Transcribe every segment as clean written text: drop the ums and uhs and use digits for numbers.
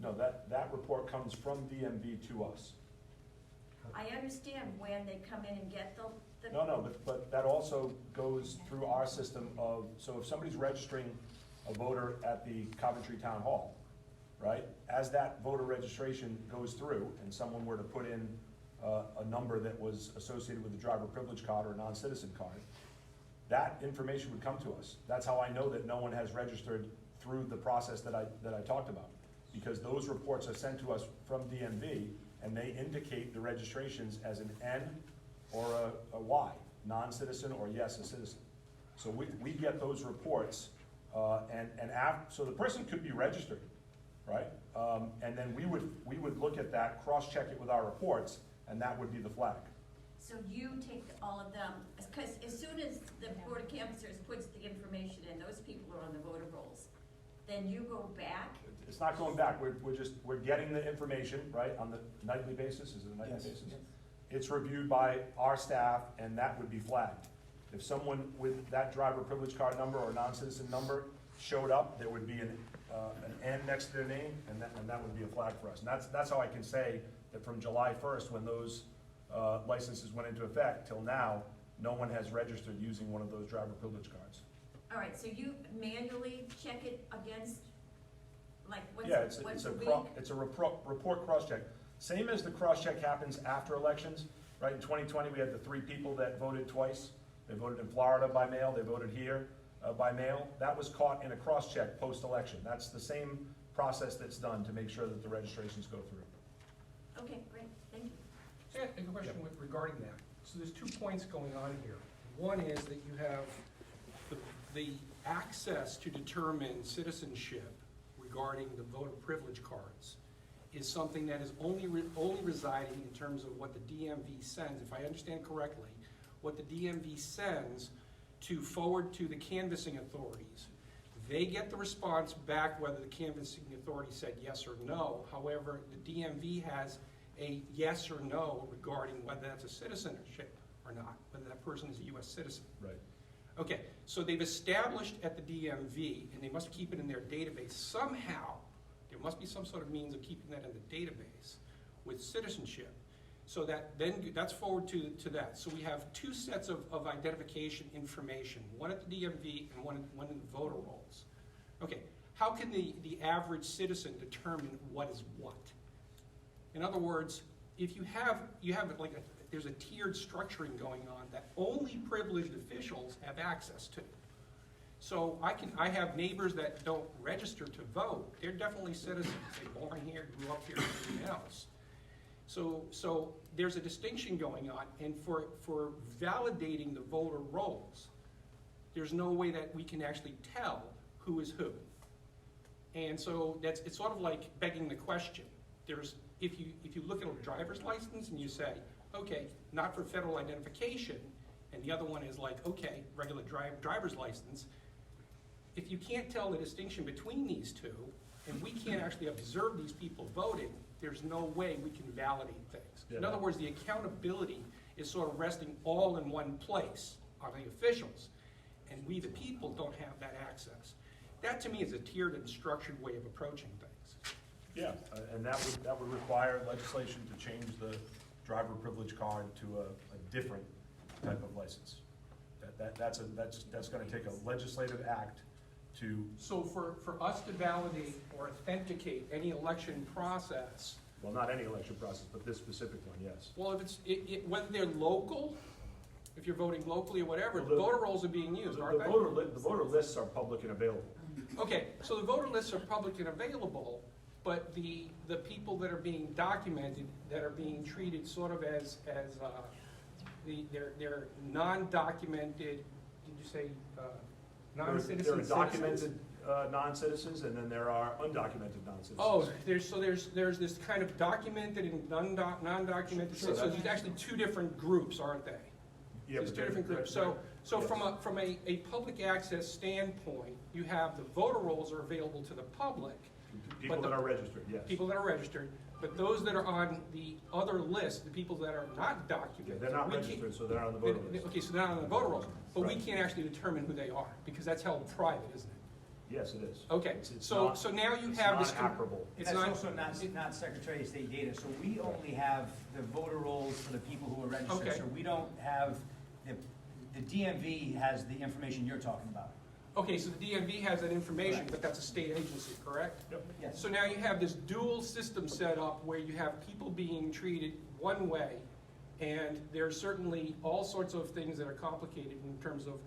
No, that report comes from DMV to us. I understand when they come in and get the. No, but that also goes through our system of, so if somebody's registering a voter at the Coventry Town Hall, right? As that voter registration goes through and someone were to put in a number that was associated with a driver privilege card or a non-citizen card, that information would come to us. That's how I know that no one has registered through the process that I talked about. Because those reports are sent to us from DMV and they indicate the registrations as an N or a Y, non-citizen or yes, a citizen. So we get those reports so the person could be registered, right? And then we would look at that, cross-check it with our reports, and that would be the flag. So you take all of them, because as soon as the Board of Canvassers puts the information in, those people are on the voter rolls. Then you go back. It's not going back. We're getting the information, right, on the nightly basis. Is it a nightly basis? Yes. It's reviewed by our staff, and that would be flagged. If someone with that driver privilege card number or non-citizen number showed up, there would be an N next to their name, and that would be a flag for us. And that's how I can say that from July 1st, when those licenses went into effect, till now, no one has registered using one of those driver privilege cards. All right, so you manually check it against, like, once a week? It's a report cross-check. Same as the cross-check happens after elections, right? In 2020, we had the 3 people that voted twice. They voted in Florida by mail, they voted here by mail. That was caught in a cross-check post-election. That's the same process that's done to make sure that the registrations go through. Okay, great, thank you. So I have a question regarding that. So there's 2 points going on here. One is that you have the access to determine citizenship regarding the voter privilege cards is something that is only residing in terms of what the DMV sends, if I understand correctly, what the DMV sends to forward to the canvassing authorities. They get the response back whether the canvassing authority said yes or no. However, the DMV has a yes or no regarding whether that's a citizenship or not, whether that person is a U.S. citizen. Right. Okay, so they've established at the DMV, and they must keep it in their database somehow. There must be some sort of means of keeping that in the database with citizenship. So that then that's forward to that. So we have 2 sets of identification information, one at the DMV and one in the voter rolls. Okay, how can the average citizen determine what is what? In other words, if you have like there's a tiered structuring going on that only privileged officials have access to. So I have neighbors that don't register to vote. They're definitely citizens. They're born here, grew up here, and everything else. So there's a distinction going on, and for validating the voter rolls, there's no way that we can actually tell who is who. And so it's sort of like begging the question. If you look at a driver's license and you say, okay, not for federal identification, and the other one is like, okay, regular driver's license, if you can't tell the distinction between these two, and we can't actually observe these people voting, there's no way we can validate things. Yeah. In other words, the accountability is sort of resting all in one place on the officials, and we the people don't have that access. That to me is a tiered and structured way of approaching things. Yeah, and that would require legislation to change the driver privilege card to a different type of license. That's going to take a legislative act to. So for us to validate or authenticate any election process. Well, not any election process, but this specific one, yes. Well, if it's whether they're local, if you're voting locally or whatever, Well, the voter rolls are being used, aren't they? The voter lists are public and available. Okay, so the voter lists are public and available, but the people that are being documented, that are being treated sort of as they're non-documented. Did you say non-citizen? There are documented non-citizens, and then there are undocumented non-citizens. Oh, there's this kind of documented and non-documented. Sure, so there's actually 2 different groups, aren't they? Yeah, There's 2 different groups. So yes. from a public access standpoint, you have the voter rolls are available to the public. People that are registered, yes. People that are registered, but those that are on the other list, the people that are not documented. They're not registered, so they're on the voter list. Okay, so they're not on the voter rolls, but Right. we can't actually determine who they are, because that's held private, isn't it? Yes, it is. Okay, It's so, not- so now you it's have this. non-operable. It's That's not, also not Secretary of State data, so we only have the voter rolls for the people who are registered. Okay. So we don't have, the DMV has the information you're talking about. okay, so the DMV has that information, Correct. but that's a state agency, correct? Yep. Yes. So now you have this dual system set up where you have people being treated one way, and there's certainly all sorts of things that are complicated in terms of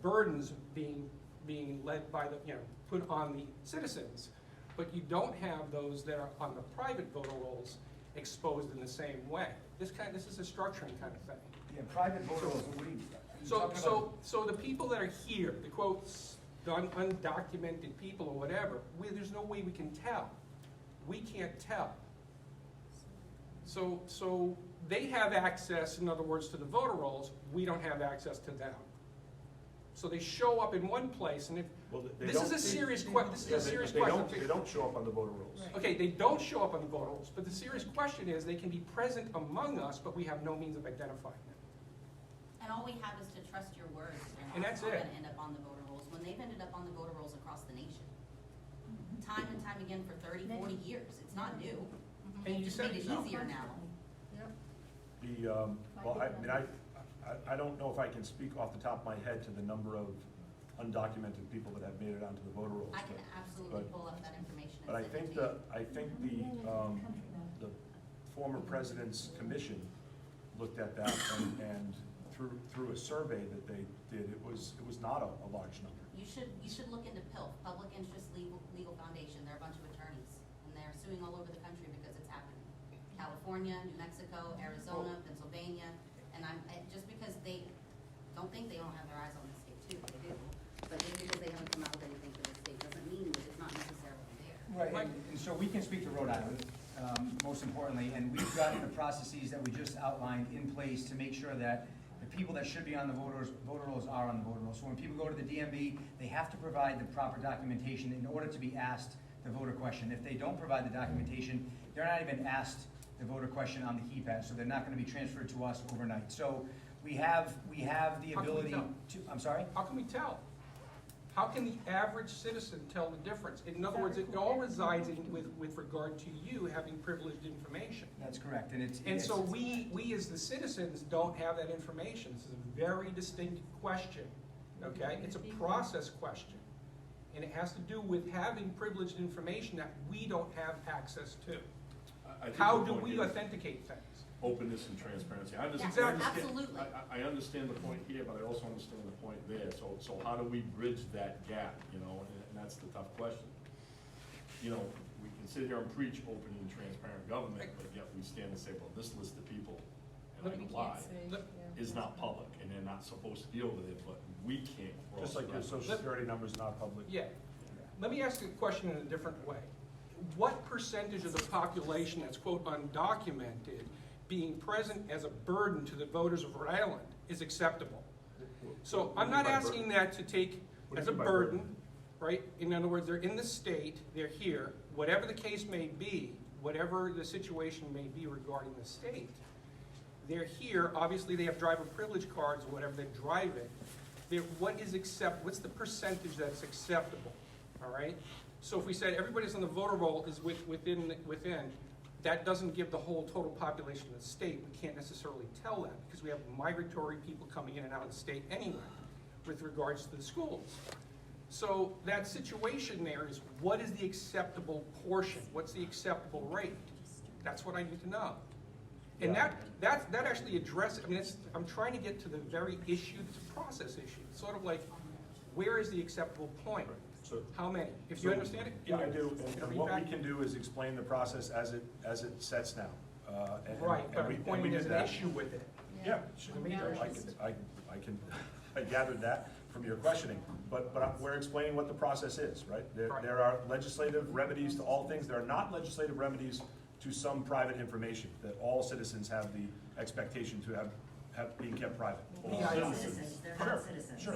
burdens being led by the, put on the citizens. But you don't have those that are on the private voter rolls exposed in the same way. This is a structuring kind of thing. Yeah, private voter rolls, what are you So, talking so, about? so the people that are here, the quotes, the undocumented people or whatever, there's no way we can tell. We can't tell. So they have access, in other words, to the voter rolls, we don't have access to them. So they show up in one place, and if, Well, they this don't- is a serious question. This is Yeah, a serious they question. don't, they don't show up on the voter rolls. Okay, they don't show up on the voter rolls, but the serious question is, they can be present among us, but we have no means of identifying them. And all we have is to trust your words. And that's They're it. not gonna end up on the voter rolls, when they've ended up on the voter rolls across the nation. Time and time again for 30, 40 years. It's not new. And They've you just said made it yourself. easier now. Well, I mean, I don't know if I can speak off the top of my head to the number of undocumented people that have made it onto the voter rolls. I can absolutely but- pull up that information But I and send think it to you. the former president's commission looked at that and through a survey that they did, it was not a large number. You should look into PILF, Public Interest Legal Foundation. They're a bunch of attorneys, and they're suing all over the country because it's happening. California, New Mexico, Arizona, Pennsylvania, and just because they don't think they don't have their eyes on the state too, they do. But just because they haven't come out with anything for the state doesn't mean that it's not necessarily there. Right, and so we can speak to Rhode Island, most importantly, and we've got the processes that we just outlined in place to make sure that the people that should be on the voter rolls are on the voter rolls. So when people go to the DMV, they have to provide the proper documentation in order to be asked the voter question. If they don't provide the documentation, they're not even asked the voter question on the keypad, so they're not gonna be transferred to us overnight. So we have the How can we ability tell? to, I'm sorry? How can we tell? How can the average citizen tell the difference? In other words, it all resides with regard to you having privileged information. That's correct, and it's. And so we as the citizens don't have that information. This is a very distinct question, okay? It's a process question. And it has to do with having privileged information that we don't have access to. I think How the do point we is authenticate things? Openness and transparency. I Yes, understand, absolutely. I understand the point here, but I also understand the point there. So how do we bridge that gap, and that's the tough question. We can sit here and preach open and transparent government, but yet we stand and say, well, this list of people, and I can lie, is not public, and they're not supposed to deal with it, but we can't. We're Just also like your not- social security number's not public. Yeah. Let me ask you a question in a different way. What percentage of the population that's quote undocumented being present as a burden to the voters of Rhode Island is acceptable? So I'm not asking that to take What do as you a mean by burden, right? In other words, they're in the state, they're here, whatever the case may be, whatever the situation may be regarding the state, they're here, obviously they have driver privilege cards, or whatever, they're driving. What's the percentage that's acceptable, all right? So if we said everybody's on the voter roll is within, that doesn't give the whole total population of the state. We can't necessarily tell that, because we have migratory people coming in and out of the state anyway, with regards to the schools. So that situation there is, what is the acceptable portion? What's the acceptable rate? That's what I need to know. And Yeah. that actually addresses, I'm trying to get to the very issue, it's a process issue. It's sort of like, where is the acceptable point? So- How many? If you So- understand it? Yeah, I do, Can I and read what back? we can do is explain the process as it sets now. Right, but we I'm pointing did there's an that. issue with it. Yeah, sure. I gathered that from your questioning, but we're explaining what the process is, right? Right. There are legislative remedies to all things, there are not legislative remedies to some private information, that all citizens have the expectation to have being kept private. All Yeah, I know. citizens. They're Sure, not citizens. sure.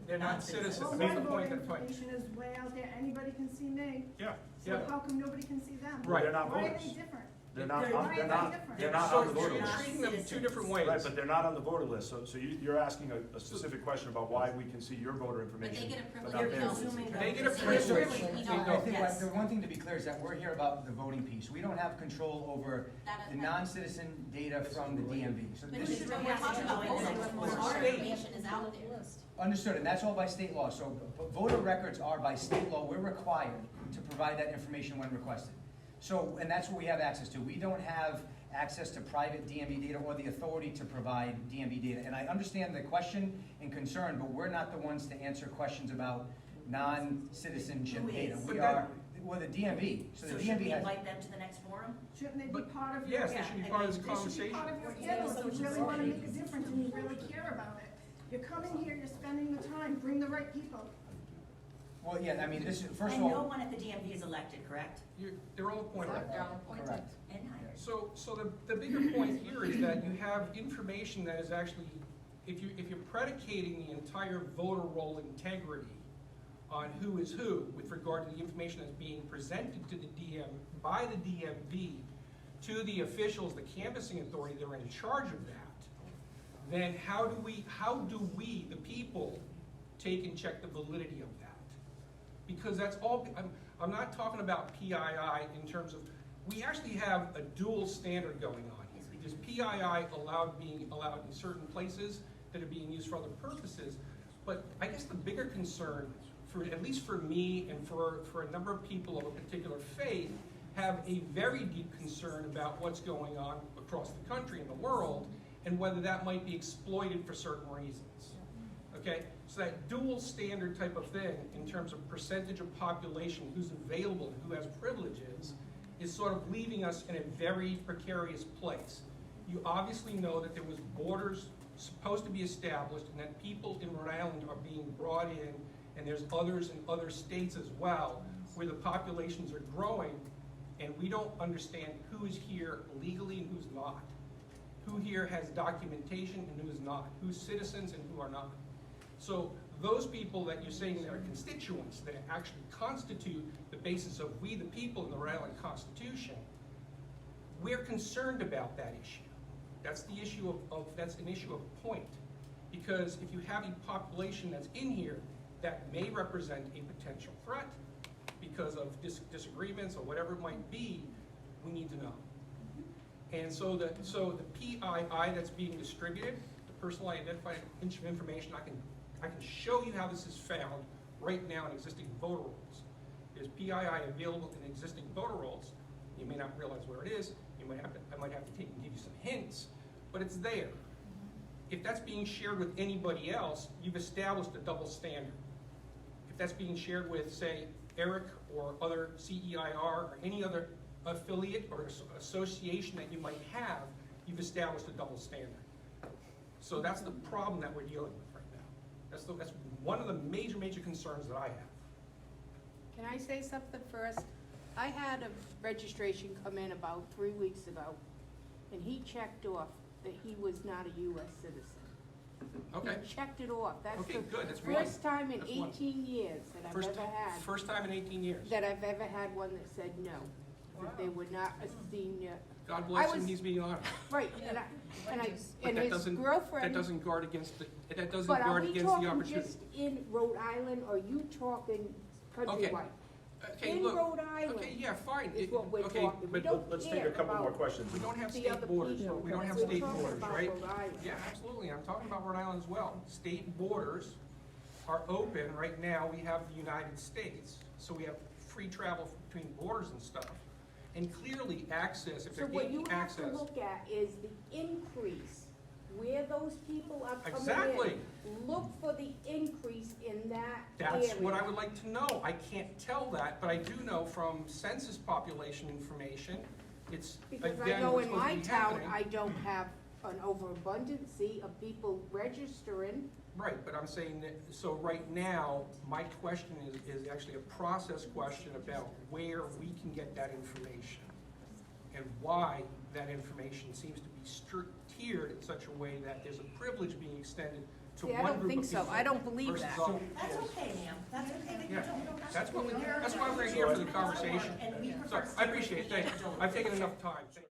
They're not citizens. Well, That's my the point, that's the point. information is way out there, anybody can see me, Yeah, so Yeah. how come nobody can see them? Right. They're not Why are voters. they different? They're not, They're on- not they're not, different. they're not So on the voter you're list. treating them two different ways. Right, but they're not on the voter list, so you're asking a specific question about why we can see your voter But they information, get a but privilege. not You're theirs. consuming They get a them. privilege. We They don't, don't. I think yes. the one thing to be clear is that we're here about the voting piece. We don't have control over That the is- non-citizen data from the DMV. So But this this is is what we're talking about, voter, our State. information is out there. understood, and that's all by state law. So voter records are by state law, we're required to provide that information when requested. So, and that's what we have access to. We don't have access to private DMV data or the authority to provide DMV data. And I understand the question and concern, but we're not the ones to answer questions about non-citizenship Who data. is? We are, well, the DMV. So the So should DMV we has. invite them to the next forum? Shouldn't they be But- part of your? yes, they should be part of this conversation. They should be part of your panel if you really wanna make a difference and you really care about it. You're coming here, you're spending the time, bring the right people. Well, yeah, I mean, this is, first of And no all, one at the DMV is elected, correct? They're all appointed. They're all appointed. correct. And hired. So the bigger point here is that you have information that is actually, if you're predicating the entire voter roll integrity on who is who with regard to the information that's being presented to the by the DMV to the officials, the canvassing authority that are in charge of that, then how do we, the people, take and check the validity of that? Because that's all, I'm not talking about PII in terms of, we actually have a dual standard going on here. There's PII being allowed in certain places that are being used for other purposes, but I guess the bigger concern, at least for me and for a number of people of a particular faith, have a very deep concern about what's going on across the country and the world, and whether that might be exploited for certain reasons. Okay, so that dual standard type of thing in terms of percentage of population who's available and who has privileges is sort of leaving us in a very precarious place. You obviously know that there was borders supposed to be established and that people in Rhode Island are being brought in, and there's others in other states as well where the populations are growing, and we don't understand who is here legally and who's not. Who here has documentation and who is not, who's citizens and who are not. So those people that you're saying that are constituents, that actually constitute the basis of we the people in the Rhode Island Constitution, we're concerned about that issue. That's the issue that's an issue of point. Because if you have a population that's in here that may represent a potential threat because of disagreements or whatever it might be, we need to know. And so the PII that's being distributed, the personally identified information, I can show you how this is found right now in existing voter rolls. There's PII available in existing voter rolls. You may not realize where it is. I might have to take and give you some hints, but it's there. If that's being shared with anybody else, you've established a double standard. If that's being shared with, say, Eric or other CEIR or any other affiliate or association that you might have, you've established a double standard. So that's the problem that we're dealing with right now. That's one of the major concerns that I have. Can I say something first? I had a registration come in about 3 weeks ago, and he checked off that he was not a US citizen. Okay. He checked it off. That's Okay, the good. That's one. first time in That's one. 18 years that I've ever had, First time in 18 years. that I've ever had one that said no, that they were not a senior. God bless I him, was- he's being honored. Right, and But that his doesn't, girlfriend. that doesn't guard against the, that doesn't But are guard we against the talking opportunity. just in Rhode Island, or are you talking countrywide? Okay, In look. Rhode Island Okay, yeah, fine. is what we're Okay, talking. We but don't Let's take care a couple more about questions. we don't have the state other borders. people. We don't have We're state talking borders, about right? Rhode Island. Yeah, absolutely. I'm talking about Rhode Island as well. State borders are open. Right now, we have the United States. So we have free travel between borders and stuff. And clearly access, if So they're what you gaining have access. to look at is the increase, where those people are coming in. Exactly. Look for the increase in that area. That's what I would like to know. I can't tell that, but I do know from census population information, it's, Because I again, know what's in supposed to my be town, happening. I don't have an overabundance of people registering. Right, but I'm saying that, so right now, my question is actually a process question about where we can get that information and why that information seems to be tiered in such a way that there's a privilege being extended to See, I one don't group think of so. people I don't believe versus that. all. That's okay, ma'am, that's okay, that you Yeah, don't have to. that's what we, do it. that's why we're here for the conversation. And we So, prefer I appreciate it, thank you. to- I've taken enough time.